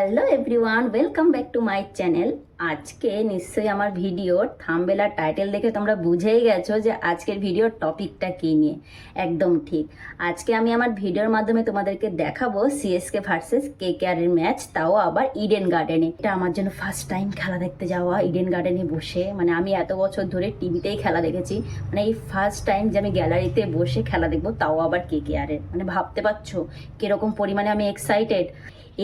Hello everyone, welcome back to my channel. আজকে নিশ্চয়ই আমার ভিডিওর থাম্বনেল আর টাইটেল দেখে তোমরা বুঝেই গেছো যে আজকের ভিডিওর টপিকটা কী নিয়ে। একদম ঠিক, আজকে আমি আমার ভিডিওর মাধ্যমে তোমাদেরকে দেখাবো সিএসকে ভার্সেস কেকেআরের ম্যাচ, তাও আবার ইডেন গার্ডেনে। এটা আমার জন্য ফার্স্ট টাইম খেলা দেখতে যাওয়া ইডেন গার্ডেনে বসে। মানে আমি এত বছর ধরে টিভিতেই খেলা দেখেছি, মানে এই ফার্স্ট টাইম যে আমি গ্যালারিতে বসে খেলা দেখবো, তাও আবার কেকেআরের। মানে ভাবতে পারছো কিরকম পরিমাণে আমি এক্সাইটেড।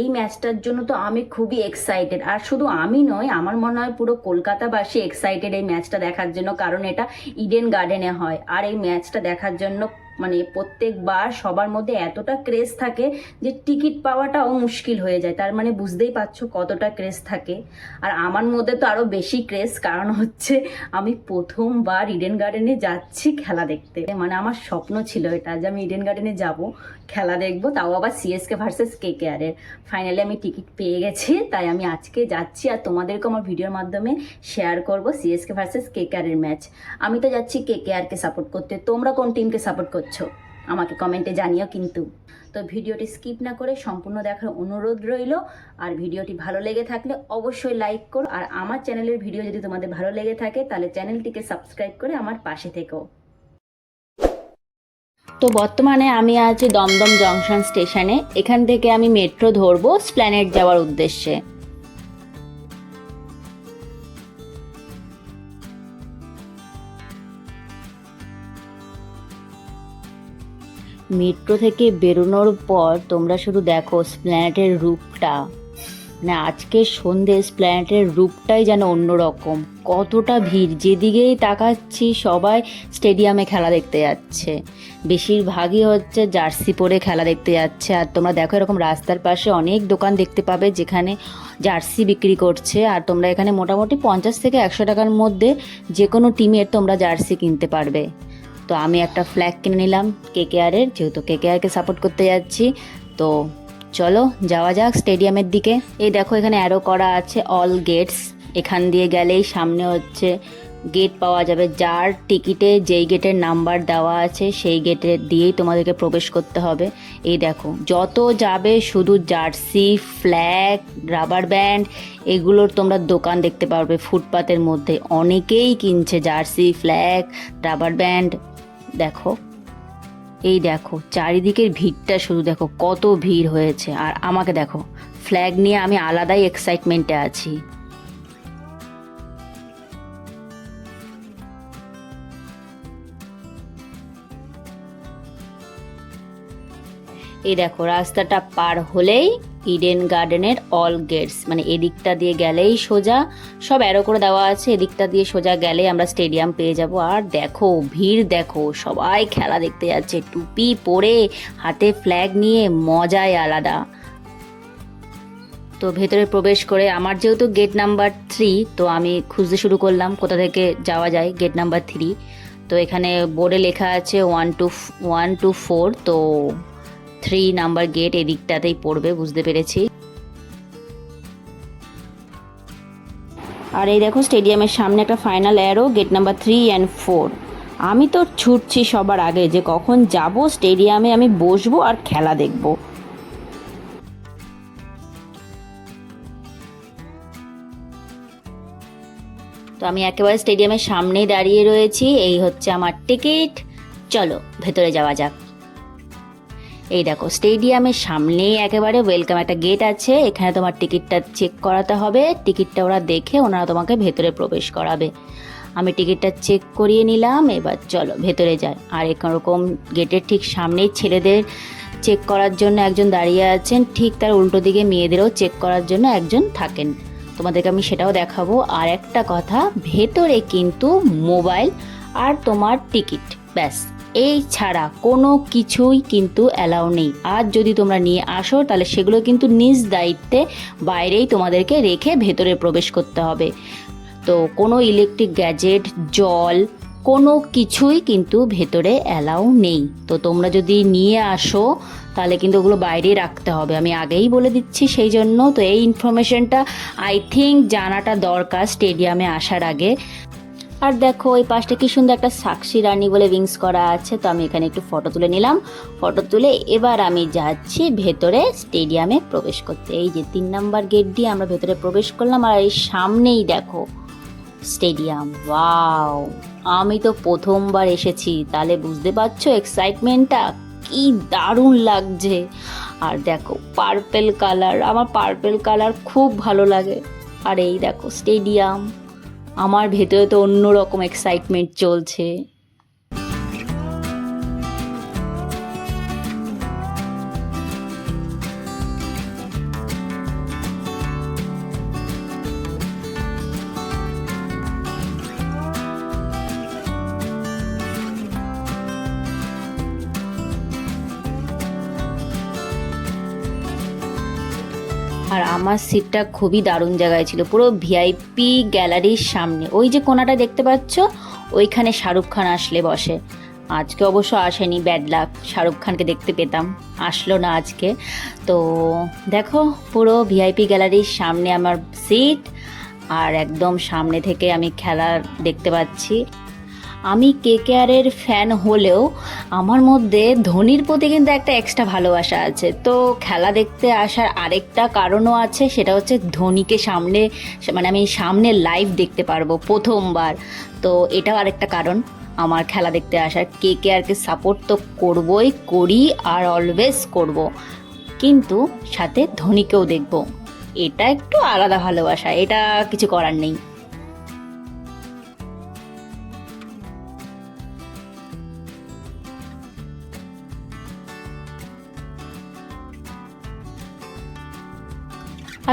এই ম্যাচটার জন্য তো আমি খুবই এক্সাইটেড, আর শুধু আমি নয়, আমার মনে হয় পুরো কলকাতাবাসী এক্সাইটেড এই ম্যাচটা দেখার জন্য, কারণ এটা ইডেন গার্ডেনে হয়। আর এই ম্যাচটা দেখার জন্য মানে প্রত্যেকবার সবার মধ্যে এতটা ক্রেজ থাকে যে টিকিট পাওয়াটাও মুশকিল হয়ে যায়। তার মানে বুঝতেই পারছো কতটা ক্রেজ থাকে। আর আমার মধ্যে তো আরও বেশি ক্রেজ, কারণ হচ্ছে আমি প্রথমবার ইডেন গার্ডেনে যাচ্ছি খেলা দেখতে। মানে আমার স্বপ্ন ছিল এটা যে আমি ইডেন গার্ডেনে যাব, খেলা দেখবো, তাও আবার সিএসকে ভার্সেস কেকেআরের। ফাইনালি আমি টিকিট পেয়ে গেছি, তাই আমি আজকে যাচ্ছি আর তোমাদেরকে আমার ভিডিওর মাধ্যমে শেয়ার করব সিএসকে ভার্সেস কেকেআরের ম্যাচ। আমি তো যাচ্ছি কেকেআরকে সাপোর্ট করতে, তোমরা কোন টিমকে সাপোর্ট করছো আমাকে কমেন্টে জানিও কিন্তু। তো ভিডিওটি স্কিপ না করে সম্পূর্ণ দেখার অনুরোধ রইল। আর ভিডিওটি ভালো লেগে থাকলে অবশ্যই লাইক করো, আর আমার চ্যানেলের ভিডিও যদি তোমাদের ভালো লেগে থাকে তাহলে চ্যানেলটিকে সাবস্ক্রাইব করে আমার পাশে থেকো। তো বর্তমানে আমি আছি দমদম জংশন স্টেশনে। এখান থেকে আমি মেট্রো ধরবো স্প্ল্যানেড যাওয়ার উদ্দেশ্যে। মেট্রো থেকে বেরোনোর পর তোমরা শুধু দেখো স্প্ল্যানেডের রূপটা। মানে আজকে সন্ধ্যে স্প্ল্যানেডের রূপটাই যেন অন্যরকম। কতটা ভিড়, যেদিকেই তাকাচ্ছি সবাই স্টেডিয়ামে খেলা দেখতে যাচ্ছে। বেশিরভাগই হচ্ছে জার্সি পরে খেলা দেখতে যাচ্ছে। আর তোমরা দেখো এরকম রাস্তার পাশে অনেক দোকান দেখতে পাবে যেখানে জার্সি বিক্রি করছে। আর তোমরা এখানে মোটামুটি 50 থেকে 100 টাকার মধ্যে যে কোনো টিমের তোমরা জার্সি কিনতে পারবে। তো আমি একটা ফ্ল্যাগ কিনে নিলাম কেকেআরের, যেহেতু কেকেআরকে সাপোর্ট করতে যাচ্ছি। তো চলো যাওয়া যাক স্টেডিয়ামের দিকে। এই দেখো এখানে অ্যারো করা আছে অল গেটস। এখান দিয়ে গেলেই সামনে হচ্ছে গেট পাওয়া যাবে। যার টিকিটে যেই গেটের নাম্বার দেওয়া আছে সেই গেটে দিয়েই তোমাদেরকে প্রবেশ করতে হবে। এই দেখো যত যাবে শুধু জার্সি, ফ্ল্যাগ, রাবার ব্যান্ড এগুলোর তোমরা দোকান দেখতে পারবে। ফুটপাতের মধ্যে অনেকেই কিনছে জার্সি, ফ্ল্যাগ, রাবার ব্যান্ড। দেখো এই দেখো চারিদিকের ভিড়টা, শুধু দেখো কত ভিড় হয়েছে। আর আমাকে দেখো, ফ্ল্যাগ নিয়ে আমি আলাদাই এক্সাইটমেন্টে আছি। এই দেখো রাস্তাটা পার হলেই ইডেন গার্ডেনের অল গেটস, মানে এদিকটা দিয়ে গেলেই সোজা সব অ্যারো করে দেওয়া আছে, এদিকটা দিয়ে সোজা গেলেই আমরা স্টেডিয়াম পেয়ে যাব। আর দেখো ভিড় দেখো, সবাই খেলা দেখতে যাচ্ছে টুপি পরে, হাতে ফ্ল্যাগ নিয়ে, মজাই আলাদা। তো ভেতরে প্রবেশ করে আমার যেহেতু গেট নাম্বার 3, তো আমি খুঁজতে শুরু করলাম কোথা থেকে যাওয়া যায় গেট নাম্বার 3। তো এখানে বোর্ডে লেখা আছে 1 to 4, তো 3 নাম্বার গেট এদিকটাতেই পড়বে, বুঝতে পেরেছি। আর এই দেখো স্টেডিয়ামের সামনে একটা final arrow, gate number 3 and 4। আমি তো ছুটছি সবার আগে যে কখন যাব স্টেডিয়ামে, আমি বসবো আর খেলা দেখব। তো আমি একেবারে স্টেডিয়ামের সামনেই দাঁড়িয়ে রয়েছি। এই হচ্ছে আমার টিকিট, চলো ভেতরে যাওয়া যাক। এই দেখো স্টেডিয়ামের সামনেই একেবারে ওয়েলকাম একটা গেট আছে, এখানে তোমার টিকিটটা চেক করাতে হবে। টিকিটটা ওরা দেখে ওনারা তোমাকে ভেতরে প্রবেশ করাবে। আমি টিকিটটা চেক করিয়ে নিলাম, এবার চলো ভেতরে যাই। আর এরকম গেটের ঠিক সামনেই ছেলেদের চেক করার জন্য একজন দাঁড়িয়ে আছেন, ঠিক তার উল্টো দিকে মেয়েদেরও চেক করার জন্য একজন থাকেন। তোমাদেরকে আমি সেটাও দেখাবো। আর একটা কথা, ভেতরে কিন্তু মোবাইল আর তোমার টিকিট, ব্যাস এই ছাড়া কোনো কিছুই কিন্তু অ্যালাউ নেই। আর যদি তোমরা নিয়ে আসো তাহলে সেগুলো কিন্তু নিজ দায়িত্বে বাইরেই তোমাদেরকে রেখে ভেতরে প্রবেশ করতে হবে। তো কোনো ইলেকট্রিক গ্যাজেট, জল, কোনো কিছুই কিন্তু ভেতরে অ্যালাউ নেই। তো তোমরা যদি নিয়ে আসো তাহলে কিন্তু ওগুলো বাইরেই রাখতে হবে, আমি আগেই বলে দিচ্ছি। সেই জন্য তো এই ইনফরমেশনটা আই থিঙ্ক জানাটা দরকার স্টেডিয়ামে আসার আগে। আর দেখো ওই পাশটা কি সুন্দর একটা সাক্ষী রানী বলে উইংস করা আছে। তো আমি এখানে একটু ফটো তুলে নিলাম। ফটো তুলে এবার আমি যাচ্ছি ভেতরে স্টেডিয়ামে প্রবেশ করতে। এই যে 3 নাম্বার গেট দিয়ে আমরা ভেতরে প্রবেশ করলাম, আর এই সামনেই দেখো স্টেডিয়াম। ওয়াও, আমি তো প্রথমবার এসেছি, তাহলে বুঝতে পারছো এক্সাইটমেন্টটা কি দারুণ লাগছে। আর দেখো পার্পেল কালার, আমার পার্পেল কালার খুব ভালো লাগে। আর এই দেখো স্টেডিয়াম, আমার ভেতরে তো অন্যরকম এক্সাইটমেন্ট চলছে। আর আমার সিটটা খুবই দারুণ জায়গায় ছিল, পুরো ভিআইপি গ্যালারির সামনে। ওই যে কোনাটা দেখতে পাচ্ছ, ওইখানে শাহরুখ খান আসলে বসে। আজকে অবশ্য আসেনি, ব্যাড লাক, শাহরুখ খানকে দেখতে পেতাম, আসলো না আজকে। তো দেখো পুরো ভিআইপি গ্যালারির সামনে আমার সিট, আর একদম সামনে থেকে আমি খেলা দেখতে পাচ্ছি। আমি কেকেআরের ফ্যান হলেও আমার মধ্যে ধোনির প্রতি কিন্তু একটা এক্সট্রা ভালোবাসা আছে। তো খেলা দেখতে আসার আরেকটা কারণও আছে, সেটা হচ্ছে ধোনিকে সামনে, মানে আমি সামনে লাইভ দেখতে পারবো প্রথমবার। তো এটাও আরেকটা কারণ আমার খেলা দেখতে আসার। কেকেআরকে সাপোর্ট তো করবই, করি আর অলওয়েজ করব, কিন্তু সাথে ধোনিকেও দেখব। এটা একটু আলাদা ভালোবাসা, এটা কিছু করার নেই।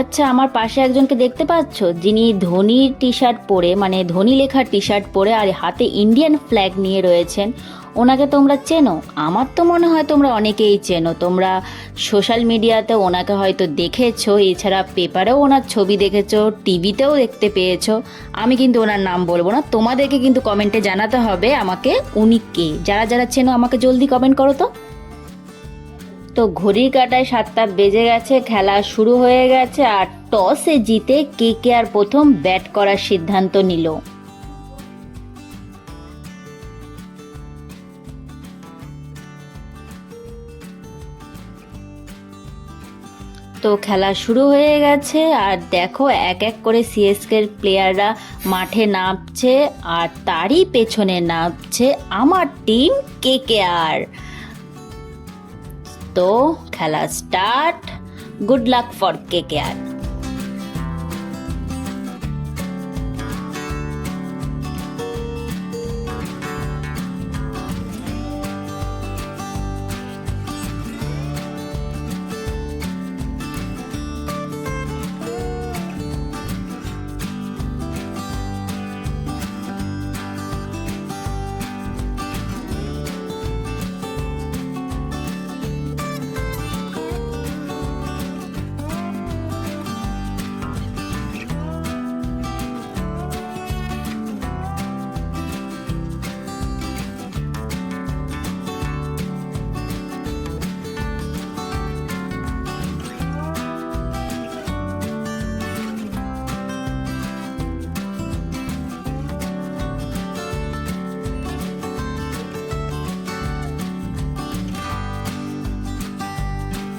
আচ্ছা, আমার পাশে একজনকে দেখতে পাচ্ছ, যিনি ধোনির টি শার্ট পরে, মানে ধোনি লেখার টি শার্ট পরে আর হাতে ইন্ডিয়ান ফ্ল্যাগ নিয়ে রয়েছেন। ওনাকে তোমরা চেনো? আমার তো মনে হয় তোমরা অনেকেই চেনো। তোমরা সোশ্যাল মিডিয়াতে ওনাকে হয়তো দেখেছো, এছাড়া পেপারেও ওনার ছবি দেখেছো, টিভিতেও দেখতে পেয়েছো। আমি কিন্তু ওনার নাম বলবো না, তোমাদেরকে কিন্তু কমেন্টে জানাতে হবে আমাকে উনি কে। যারা যারা চেনো আমাকে জলদি কমেন্ট করো তো। তো ঘড়ির কাঁটায় 7টা বেজে গেছে, খেলা শুরু হয়ে গেছে, আর টসে জিতে কেকেআর প্রথম ব্যাট করার সিদ্ধান্ত নিল। তো খেলা শুরু হয়ে গেছে, আর দেখো এক এক করে সিএসকের প্লেয়াররা মাঠে নামছে, আর তারই পেছনে নামছে আমার টিম কেকেআর। তো খেলা start. Good luck for KKR.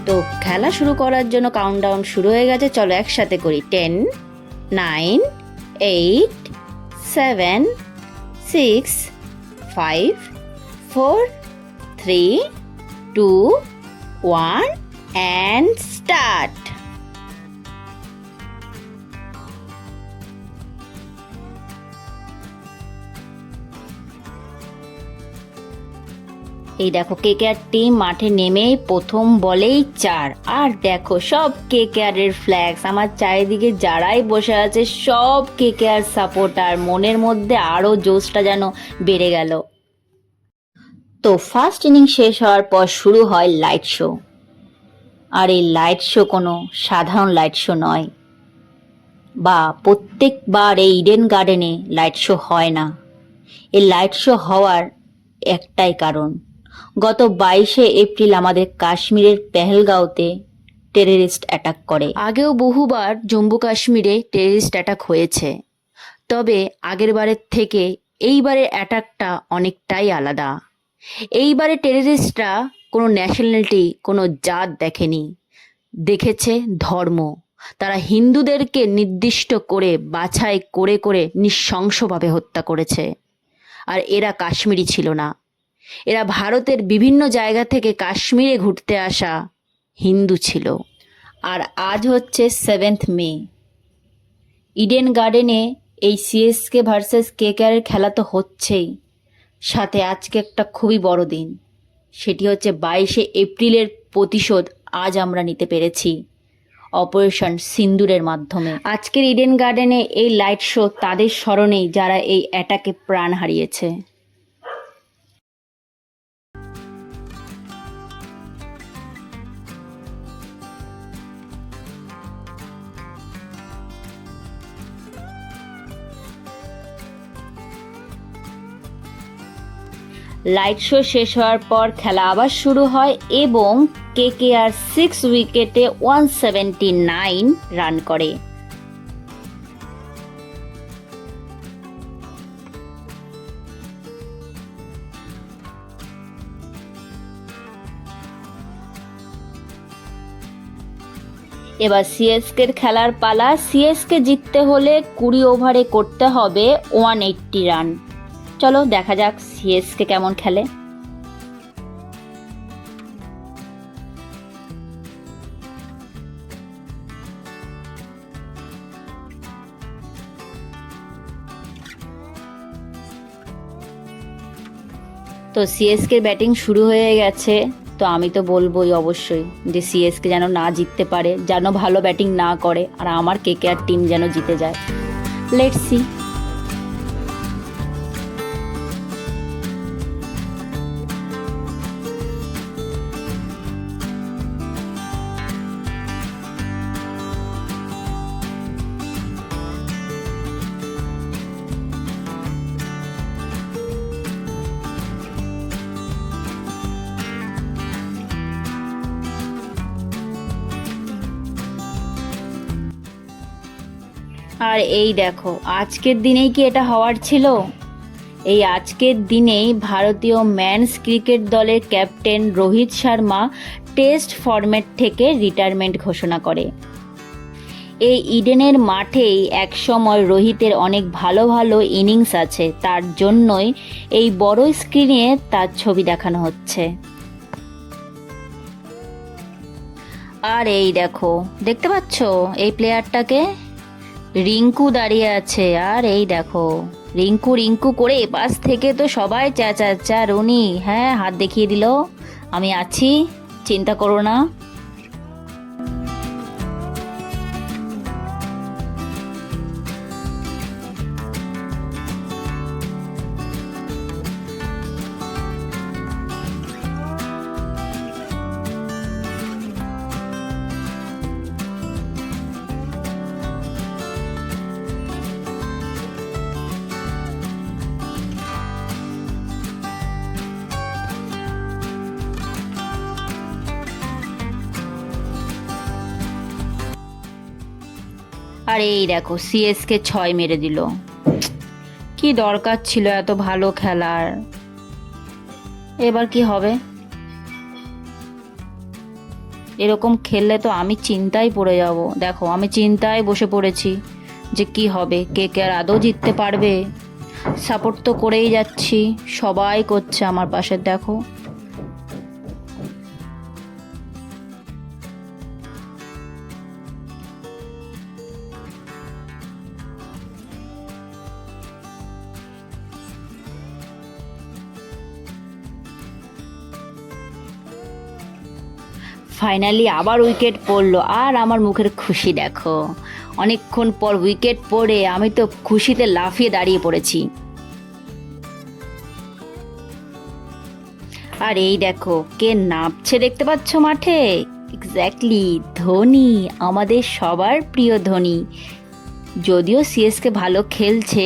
তো খেলা শুরু করার জন্য কাউন্টডাউন শুরু হয়ে গেছে, চলো একসাথে করি। 10, 9, 8, 7, 6, 5, 4, 3, 2, 1 and start. এই দেখো কেকেআর টিম মাঠে নেমেই প্রথম বলেই 4। আর দেখো সব কেকেআরের ফ্ল্যাগস, আমার চারিদিকে যারাই বসে আছে সব কেকেআর সাপোর্টার। মনের মধ্যে আরো জোশটা যেন বেড়ে গেল। তো ফার্স্ট ইনিং শেষ হওয়ার পর শুরু হয় লাইট শো। আর এই লাইট শো কোনো সাধারণ লাইট শো নয়, বা প্রত্যেকবার এই ইডেন গার্ডেনে লাইট শো হয় না। এই লাইট শো হওয়ার একটাই কারণ, গত 22শে এপ্রিল আমাদের কাশ্মীরের পেহেলগাঁওতে টেররিস্ট অ্যাটাক করে। আগেও বহুবার জম্মু কাশ্মীরে টেররিস্ট অ্যাটাক হয়েছে। তবে আগের বারের থেকে এইবারের অ্যাটাকটা অনেকটাই আলাদা। এইবারে টেররিস্টরা কোনো ন্যাশনালিটি, কোনো জাত দেখেনি, দেখেছে ধর্ম। তারা হিন্দুদেরকে নির্দিষ্ট করে বাছাই করে করে নৃশংসভাবে হত্যা করেছে। আর এরা কাশ্মীরি ছিল না, এরা ভারতের বিভিন্ন জায়গা থেকে কাশ্মীরে ঘুরতে আসা হিন্দু ছিল। আর আজ হচ্ছে 7th মে। ইডেন গার্ডেনে এই সিএসকে ভার্সেস কেকেআরের খেলা তো হচ্ছেই, সাথে আজকে একটা খুবই বড় দিন, সেটি হচ্ছে 22শে এপ্রিলের প্রতিশোধ আজ আমরা নিতে পেরেছি অপারেশন সিন্দুরের মাধ্যমে। আজকের ইডেন গার্ডেনে এই লাইট শো তাদের স্মরণেই যারা এই অ্যাটাকে প্রাণ হারিয়েছে। লাইট শো শেষ হওয়ার পর খেলা আবার শুরু হয় এবং কেকেআর 6 উইকেটে 179 রান করে। এবার সিএসকের খেলার পালা। সিএসকে জিততে হলে 20 ওভারে করতে হবে 180 রান। চলো দেখা যাক সিএসকে কেমন খেলে। তো সিএসকে ব্যাটিং শুরু হয়ে গেছে। তো আমি তো বলবোই অবশ্যই যে সিএসকে যেন না জিততে পারে, যেন ভালো ব্যাটিং না করে, আর আমার কেকেআর টিম যেন জিতে যায়। Let's see. আর এই দেখো, আজকের দিনেই কি এটা হওয়ার ছিল? এই আজকের দিনেই ভারতীয় মেন্স ক্রিকেট দলের captain Rohit Sharma test format থেকে রিটায়ারমেন্ট ঘোষণা করে। এই ইডেনের মাঠেই একসময় রোহিতের অনেক ভালো ভালো ইনিংস আছে, তার জন্যই এই বড় স্ক্রিনে তার ছবি দেখানো হচ্ছে। আর এই দেখো, দেখতে পাচ্ছ এই প্লেয়ারটাকে? রিঙ্কু দাঁড়িয়ে আছে। আর এই দেখো, রিঙ্কু রিঙ্কু করে এপাশ থেকে তো সবাই চেঁচাচ্ছে, আর উনি হ্যাঁ হাত দেখিয়ে দিল, আমি আছি, চিন্তা করো না। আর এই দেখো সিএসকে 6 মেরে দিল। কি দরকার ছিল এত ভালো খেলার? এবার কি হবে? এরকম খেললে তো আমি চিন্তায় পড়ে যাব। দেখো আমি চিন্তায় বসে পড়েছি যে কি হবে, কেকেআর আদৌ জিততে পারবে? সাপোর্ট তো করেই যাচ্ছি, সবাই করছে আমার পাশে। দেখো ফাইনালি আবার উইকেট পড়লো, আর আমার মুখের খুশি দেখো। অনেকক্ষণ পর উইকেট পড়ে আমি তো খুশিতে লাফিয়ে দাঁড়িয়ে পড়েছি। আর এই দেখো কে নামছে দেখতে পাচ্ছ মাঠে? এক্স্যাক্টলি ধোনি, আমাদের সবার প্রিয় ধোনি। যদিও সিএসকে ভালো খেলছে,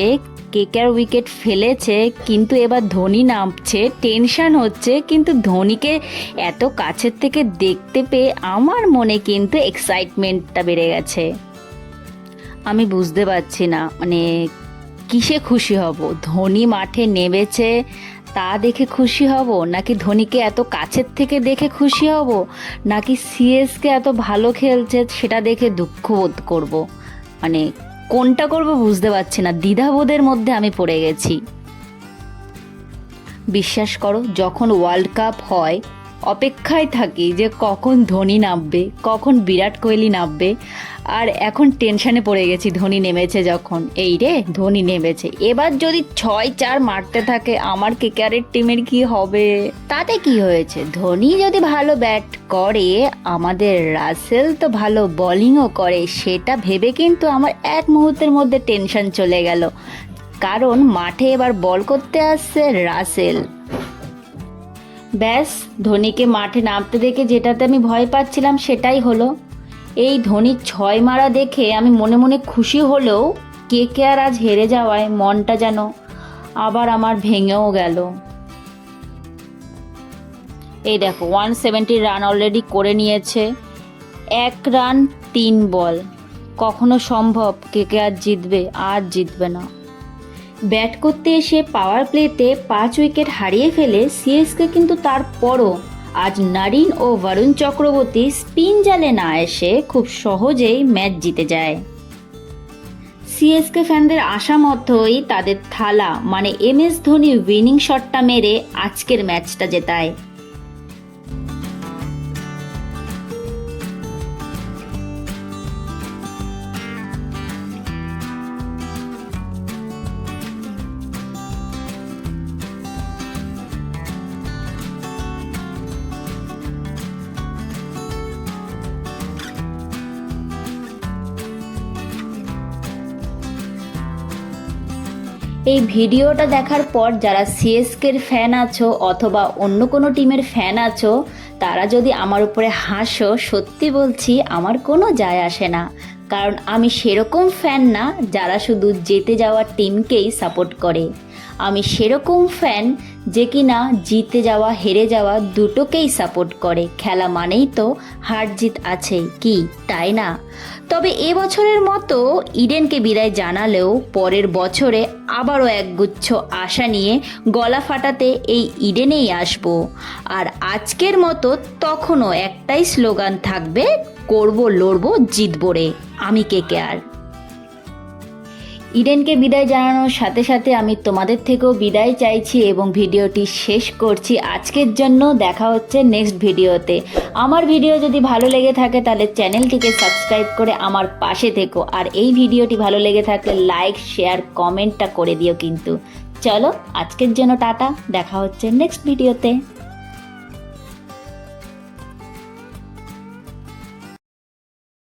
কেকেআর উইকেট ফেলেছে, কিন্তু এবার ধোনি নামছে, টেনশন হচ্ছে, কিন্তু ধোনিকে এত কাছের থেকে দেখতে পেয়ে আমার মনে কিন্তু এক্সাইটমেন্টটা বেড়ে গেছে। আমি বুঝতে পারছি না, মানে কিসে খুশি হব? ধোনি মাঠে নেমেছে তা দেখে খুশি হব, নাকি ধোনিকে এত কাছের থেকে দেখে খুশি হব, নাকি সিএসকে এত ভালো খেলছে সেটা দেখে দুঃখ বোধ করব? মানে কোনটা করব বুঝতে পারছি না, দ্বিধাবোধের মধ্যে আমি পড়ে গেছি। বিশ্বাস করো, যখন ওয়ার্ল্ড কাপ হয় অপেক্ষায় থাকি যে কখন ধোনি নামবে, কখন বিরাট কোহলি নামবে। আর এখন টেনশানে পড়ে গেছি ধোনি নেমেছে যখন, এই রে ধোনি নেমেছে, এবার যদি 6-4 মারতে থাকে আমার কেকেআরের টিমের কি হবে? তাতে কি হয়েছে, ধোনি যদি ভালো ব্যাট করে, আমাদের রাসেল তো ভালো বোলিংও করে, সেটা ভেবে কিন্তু আমার এক মুহূর্তের মধ্যে টেনশন চলে গেল, কারণ মাঠে এবার বল করতে আসছে রাসেল। ব্যাস, ধোনিকে মাঠে নামতে দেখে যেটাতে আমি ভয় পাচ্ছিলাম সেটাই হলো। এই ধোনির 6 মারা দেখে আমি মনে মনে খুশি হলেও কেকেআর আজ হেরে যাওয়ায় মনটা যেন আবার আমার ভেঙেও গেল। এই দেখো 170 রান অলরেডি করে নিয়েছে, 1 রান 3 বল। কখনো সম্ভব কেকেআর জিতবে? আর জিতবে না। ব্যাট করতে এসে পাওয়ার প্লেতে 5 উইকেট হারিয়ে ফেলে সিএসকে, কিন্তু তারপরও আজ নারিন ও বরুণ চক্রবর্তী স্পিন জালে না এসে খুব সহজেই ম্যাচ জিতে যায়। সিএসকে ফ্যানদের আশা মতোই তাদের থালা মানে এমএস ধোনি উইনিং শটটা মেরে আজকের ম্যাচটা জেতায়। এই ভিডিওটা দেখার পর যারা সিএসকের ফ্যান আছো অথবা অন্য কোনো টিমের ফ্যান আছো, তারা যদি আমার উপরে হাসো, সত্যি বলছি আমার কোনো যায় আসে না, কারণ আমি সেরকম ফ্যান না যারা শুধু জিতে যাওয়া টিমকেই সাপোর্ট করে। আমি সেরকম ফ্যান যে কিনা জিতে যাওয়া হেরে যাওয়া দুটোকেই সাপোর্ট করে। খেলা মানেই তো হার জিত আছেই, কি তাই না? তবে এবছরের মতো ইডেনকে বিদায় জানালেও পরের বছরে আবারও একগুচ্ছ আশা নিয়ে গলা ফাটাতে এই ইডেনেই আসবো। আর আজকের মতো তখনও একটাই স্লোগান থাকবে, করবো লড়বো জিতবো রে, আমি কেকেআর। ইডেনকে বিদায় জানানোর সাথে সাথে আমি তোমাদের থেকেও বিদায় চাইছি এবং ভিডিওটি শেষ করছি আজকের জন্য। দেখা হচ্ছে নেক্সট ভিডিওতে। আমার ভিডিও যদি ভালো লেগে থাকে তাহলে চ্যানেলটিকে সাবস্ক্রাইব করে আমার পাশে থেকো, আর এই ভিডিওটি ভালো লেগে থাকলে লাইক শেয়ার কমেন্টটা করে দিও কিন্তু। চলো আজকের জন্য টাটা, দেখা হচ্ছে নেক্সট ভিডিওতে।